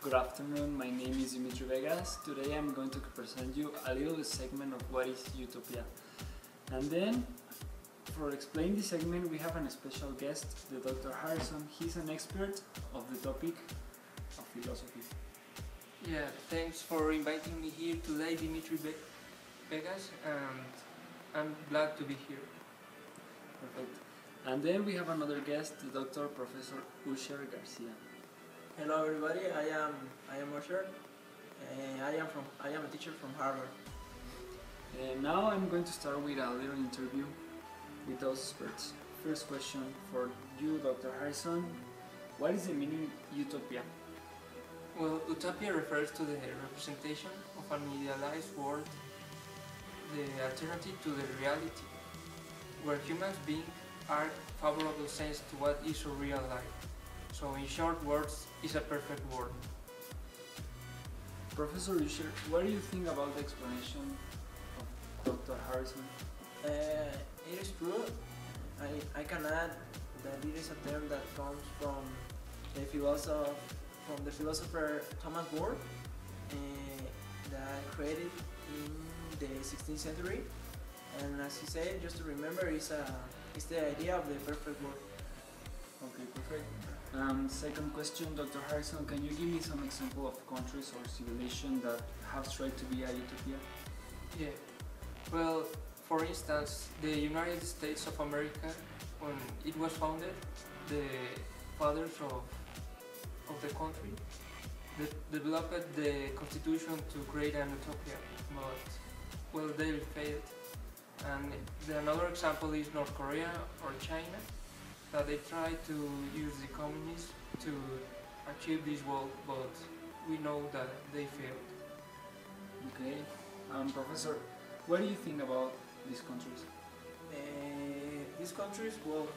Good afternoon, my name is Dimitri Vegas. Today I'm going to present you a little segment of what is utopia. And then, for explaining this segment, we have a special guest, the Dr. Harrison. He's an expert of the topic of philosophy. Yeah, thanks for inviting me here today, Dimitri Vegas, and I'm glad to be here. Perfect. And then we have another guest, the Dr. Professor Usher Garcia. Hello everybody, I am Usher, and I am a teacher from Harvard. And now I'm going to start with a little interview with those experts. First question for you, Dr. Harrison. What is the meaning utopia? Well, utopia refers to the representation of an idealized world, the alternative to the reality, where human beings are favorable sense to what is a real life. So in short words, it's a perfect world. Professor Usher, what do you think about the explanation of Dr. Harrison? It is true. I can add that it is a term that comes from the philosopher Thomas More, that created in the 16th century. And as he said, just to remember, it's the idea of the perfect world. Okay, perfect. Second question, Dr. Harrison, can you give me some example of countries or civilization that have tried to be a utopia? Yeah. Well, for instance, the United States of America, when it was founded, the fathers of the country developed the constitution to create an utopia, but well, they failed. And another example is North Korea or China, that they tried to use the communists to achieve this goal, but we know that they failed. Okay. Professor, what do you think about these countries? These countries, well,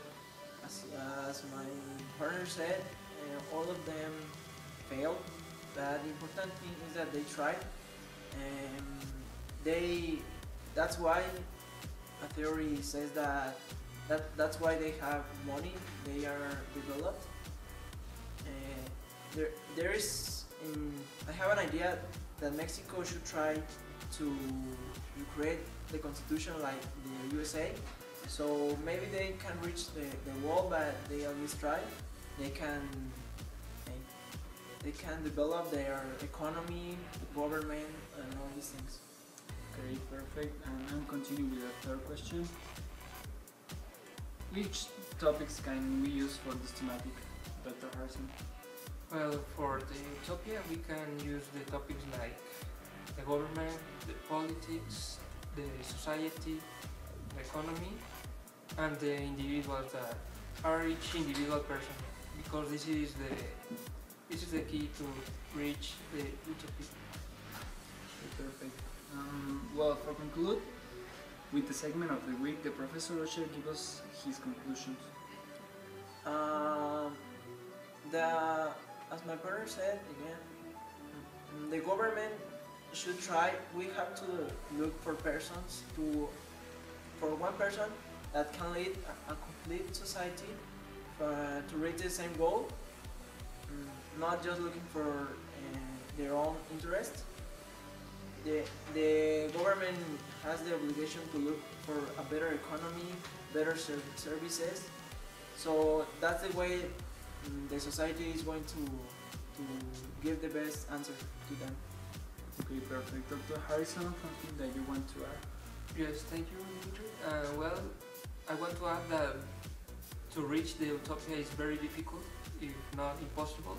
as my partner said, all of them failed. But the important thing is that they tried, and that's why a theory says that's why they have money, they are developed. I have an idea that Mexico should try to create the constitution like the USA. So maybe they can reach the wall, but they at least try. They can develop their economy, the government, and all these things. Okay, perfect. And I'm continuing with the third question. Which topics can we use for this thematic, Dr. Harrison? Well, for the utopia, we can use the topics like the government, the politics, the society, the economy, and the individuals that are each individual person, because this is the key to reach the utopia. Perfect. Well, for conclude, with the segment of the week, the Professor Usher give us his conclusions. As my brother said again, the government should try. We have to look for one person that can lead a complete society to reach the same goal, not just looking for their own interest. The government has the obligation to look for a better economy, better services. So that's the way the society is going to give the best answer to them. Okay, perfect. Dr. Harrison, something that you want to add? Yes, thank you, Dimitri. Well, I want to add that to reach the utopia is very difficult, if not impossible,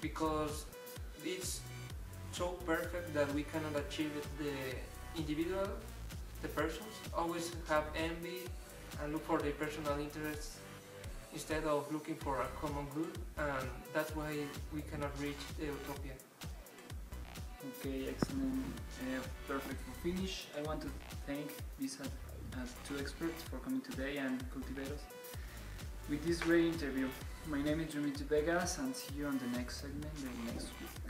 because it's so perfect that we cannot achieve it. The individual, the persons, always have envy and look for their personal interests instead of looking for a common good, and that's why we cannot reach the utopia. Okay, excellent. Perfect. For finish, I want to thank these two experts for coming today and cultivate us with this great interview. My name is Dimitri Vegas, and see you on the next segment the next week.